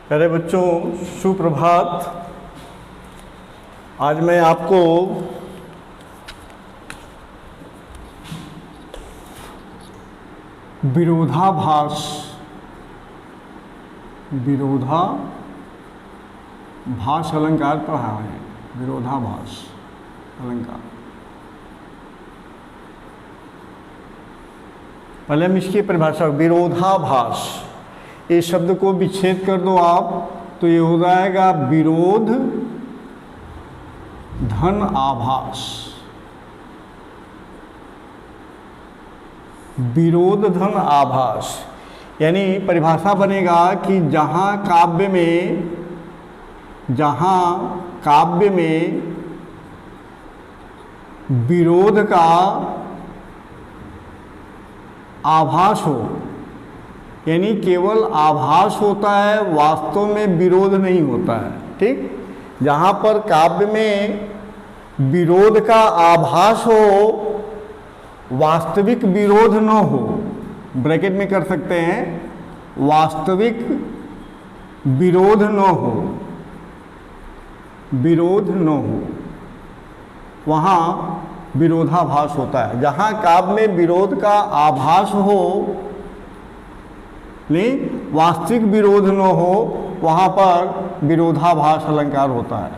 प्यारे बच्चों, सुप्रभात। आज मैं आपको विरोधाभास अलंकार पढ़ा है। विरोधाभास अलंकार। पहले हम इसकी परिभाषा, विरोधाभास, इस शब्द को विच्छेद कर दो आप तो ये हो जाएगा विरोध धन आभास। विरोध धन आभास यानी परिभाषा बनेगा कि जहाँ काव्य में विरोध का आभास हो, यानी केवल आभास होता है, वास्तव में विरोध नहीं होता है। ठीक, जहाँ पर काव्य में विरोध का आभास हो, वास्तविक विरोध न हो, ब्रैकेट में कर सकते हैं, वास्तविक विरोध न हो, वहाँ विरोधाभास होता है। जहाँ काव्य में विरोध का आभास हो, नहीं वास्तविक विरोध न हो, वहाँ पर विरोधाभास अलंकार होता है।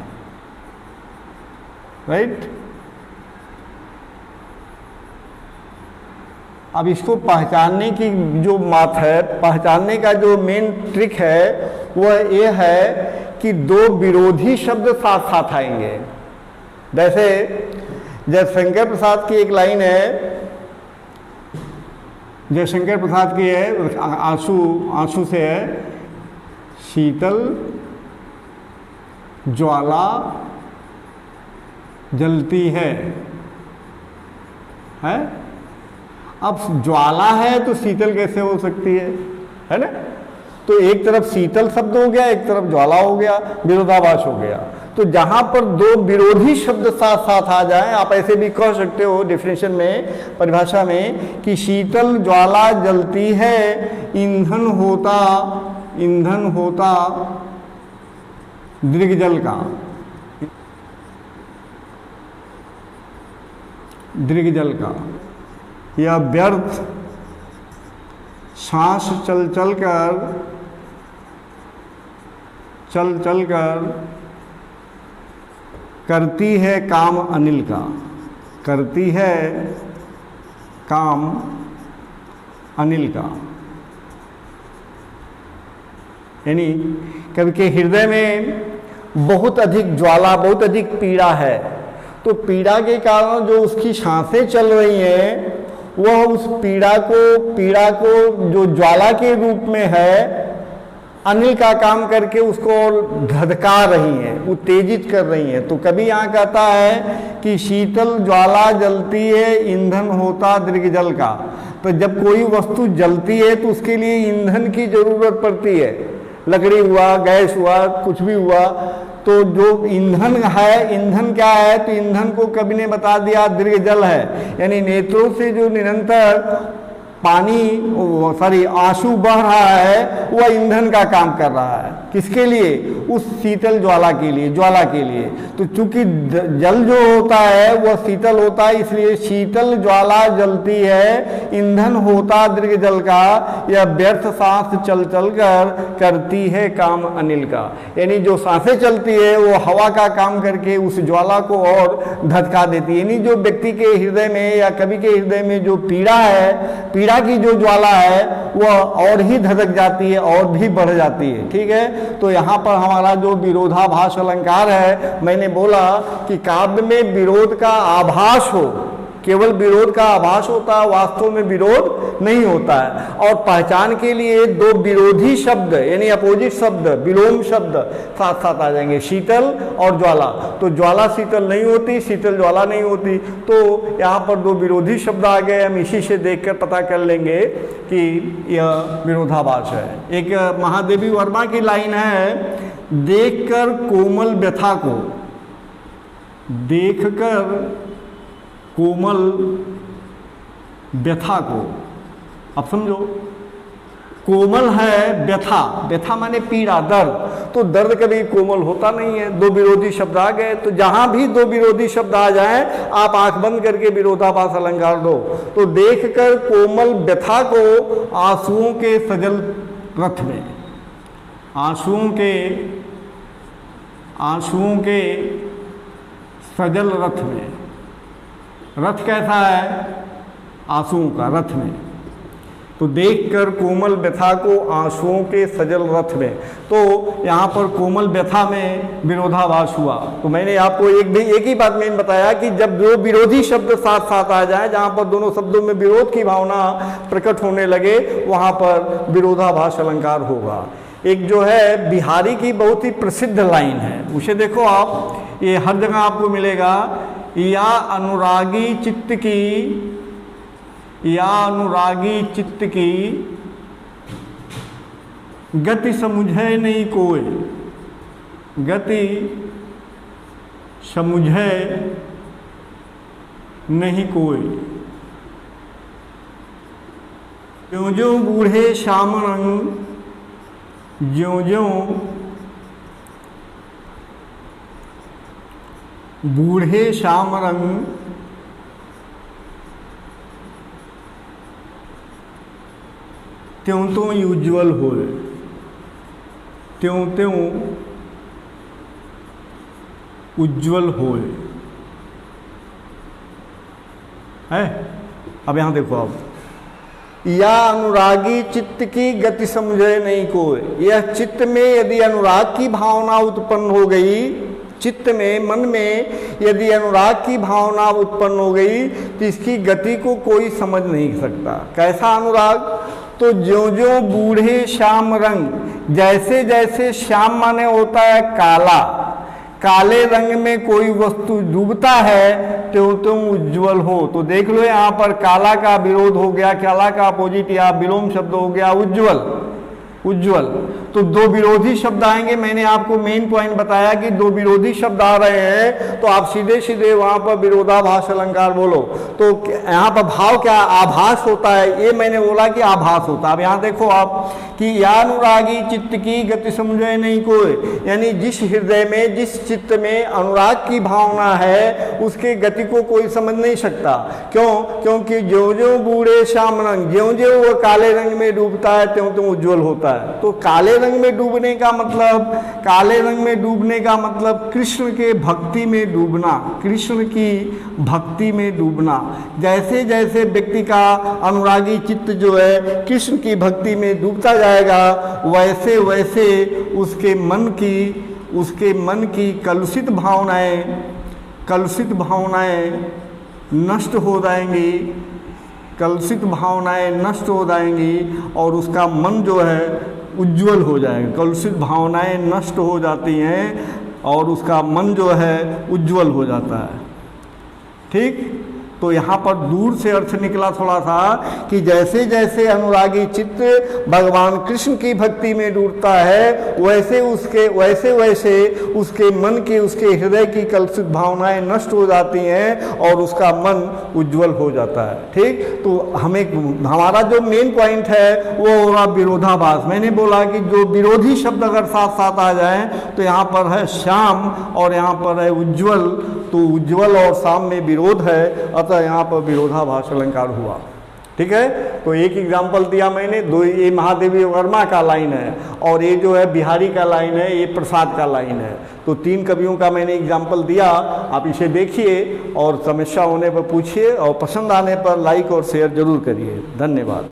राइट। अब इसको पहचानने की जो बात है, पहचानने का जो मेन ट्रिक है वह ये है कि दो विरोधी शब्द साथ साथ आएंगे। जैसे जयशंकर प्रसाद की एक लाइन है, जयशंकर प्रसाद की है, आंसू से है, शीतल ज्वाला जलती है। अब ज्वाला है तो शीतल कैसे हो सकती है ना? तो एक तरफ शीतल शब्द हो गया, एक तरफ ज्वाला हो गया, विरोधाभास हो गया। तो जहां पर दो विरोधी शब्द साथ साथ आ जाएं, आप ऐसे भी कह सकते हो डेफिनेशन में, परिभाषा में, कि शीतल ज्वाला जलती है, ईंधन होता दृग्जल का। यह व्यर्थ सांस चल चल कर करती है काम अनिल का। करती है काम अनिल का, यानी कवि के हृदय में बहुत अधिक ज्वाला, बहुत अधिक पीड़ा है, तो पीड़ा के कारण जो उसकी सांसें चल रही हैं, वह उस पीड़ा को जो ज्वाला के रूप में है, अनिल का काम करके उसको धधका रही है, उत्तेजित कर रही है। तो कभी यहाँ कहता है कि शीतल ज्वाला जलती है, ईंधन होता दृग्जल का। तो जब कोई वस्तु जलती है तो उसके लिए ईंधन की जरूरत पड़ती है। लकड़ी हुआ, गैस हुआ, कुछ भी हुआ, तो जो ईंधन है, ईंधन क्या है? तो ईंधन को कवि ने बता दिया दृग्जल है, यानी नेत्रों से जो निरंतर आंसू बह रहा है, वह ईंधन का काम कर रहा है। किसके लिए? उस शीतल ज्वाला के लिए। तो चूंकि जल जो होता है वह शीतल होता है, इसलिए शीतल ज्वाला जलती है, ईंधन होता दृग्जल का, यह व्यर्थ सांस चल चल कर करती है काम अनिल का। यानी जो सांसें चलती है वो हवा का काम करके उस ज्वाला को और धधका देती है। यानी जो व्यक्ति के हृदय में या कवि के हृदय में जो पीड़ा है, पीड़ा की जो ज्वाला है वह और ही धधक जाती है, और भी बढ़ जाती है। ठीक है। तो यहाँ पर हमारा जो विरोधाभास अलंकार है, मैंने बोला कि काव्य में विरोध का आभास हो, केवल विरोध का आभास होता है, वास्तव में विरोध नहीं होता है। और पहचान के लिए दो विरोधी शब्द यानी अपोजिट शब्द, विलोम शब्द साथ साथ आ जाएंगे, शीतल और ज्वाला। तो ज्वाला शीतल नहीं होती, शीतल ज्वाला नहीं होती, तो यहाँ पर दो विरोधी शब्द आ गए। हम इसी से देखकर पता कर लेंगे कि यह विरोधाभास है। एक महादेवी वर्मा की लाइन है, देखकर कोमल व्यथा को, देखकर कोमल व्यथा को। अब समझो, कोमल है व्यथा, व्यथा माने पीड़ा, दर्द, तो दर्द कभी कोमल होता नहीं है। दो विरोधी शब्द आ गए, तो जहां भी दो विरोधी शब्द आ जाएं आप आंख बंद करके विरोधाभास अलंकार दो। तो देखकर कोमल व्यथा को आंसुओं के सजल रथ में, आंसुओं के सजल रथ में, रथ कैसा है? आंसुओं का, रथ में। तो देखकर कोमल व्यथा को आंसुओं के सजल रथ में, तो यहाँ पर कोमल व्यथा में विरोधाभास हुआ। तो मैंने आपको एक ही बात मैंने बताया कि जब दो विरोधी शब्द साथ साथ आ जाए, जहाँ पर दोनों शब्दों में विरोध की भावना प्रकट होने लगे, वहाँ पर विरोधाभास अलंकार होगा। एक जो है बिहारी की बहुत ही प्रसिद्ध लाइन है, उसे देखो आप, ये हर जगह आपको मिलेगा। या अनुरागी चित्त की गति समुझे नहीं कोई, गति समुझे नहीं कोई। ज्यों ज्यों बूढ़े श्याम रंग, ज्यों ज्यों बूढ़े श्याम रंग, त्यों त्यों उज्ज्वल होए, त्यों त्यों उज्ज्वल होए है। अब यहां देखो, अब या अनुरागी चित्त की गति समझे नहीं कोई, यह चित्त में यदि अनुराग की भावना उत्पन्न हो गई, चित्त में, मन में यदि अनुराग की भावना उत्पन्न हो गई तो इसकी गति को कोई समझ नहीं सकता। कैसा अनुराग? तो ज्यों ज्यों बूढ़े श्याम रंग, जैसे जैसे श्याम माने होता है काला, काले रंग में कोई वस्तु डूबता है त्यों त्यों उज्ज्वल हो। तो देख लो यहाँ पर काला का विरोध हो गया, काला का अपोजिट या विलोम शब्द हो गया उज्ज्वल, उज्ज्वल। तो दो विरोधी शब्द आएंगे, मैंने आपको मेन पॉइंट बताया कि दो विरोधी शब्द आ रहे हैं तो आप सीधे सीधे वहां पर विरोधाभास अलंकार बोलो। तो यहाँ पर भाव क्या? आभास होता है, ये मैंने बोला कि आभास होता है। अब यहाँ देखो आप कि या अनुरागी चित्त की गति समझे नहीं कोई, यानी जिस हृदय में, जिस चित्त में अनुराग की भावना है उसके गति को कोई समझ नहीं सकता। क्यों? क्योंकि ज्यों ज्यों बूढ़े श्याम रंग, ज्यों ज्यों वो काले रंग में डूबता है त्यों त्यों उज्ज्वल होता है। तो काले रंग में डूबने का मतलब, काले रंग में डूबने का मतलब कृष्ण के भक्ति में डूबना, कृष्ण की भक्ति में डूबना। जैसे जैसे व्यक्ति का अनुरागी चित्त जो है कृष्ण की भक्ति में डूबता जाएगा, वैसे वैसे उसके मन की कलुषित भावनाएं नष्ट हो जाएंगी, कलुषित भावनाएं नष्ट हो जाएंगी और उसका मन जो है उज्ज्वल हो जाएगा। कलुषित भावनाएं नष्ट हो जाती हैं और उसका मन जो है उज्ज्वल हो जाता है। ठीक? तो यहाँ पर दूर से अर्थ निकला थोड़ा सा कि जैसे जैसे अनुरागी चित्त भगवान कृष्ण की भक्ति में डूबता है वैसे उसके मन की, उसके हृदय की कलुषित भावनाएं नष्ट हो जाती हैं और उसका मन उज्ज्वल हो जाता है। ठीक? तो हमारा जो मेन पॉइंट है वो हो रहा विरोधाभास। मैंने बोला कि जो विरोधी शब्द अगर साथ साथ आ जाएं तो यहाँ पर है श्याम और यहाँ पर है उज्ज्वल, तो उज्ज्वल और श्याम में विरोध है, अतः यहाँ पर विरोधाभास अलंकार हुआ। ठीक है? तो एक एग्जाम्पल दिया मैंने, दो, ये महादेवी वर्मा का लाइन है और ये जो है बिहारी का लाइन है, ये प्रसाद का लाइन है। तो तीन कवियों का मैंने एग्जाम्पल दिया, आप इसे देखिए और समस्या होने पर पूछिए और पसंद आने पर लाइक और शेयर जरूर करिए। धन्यवाद।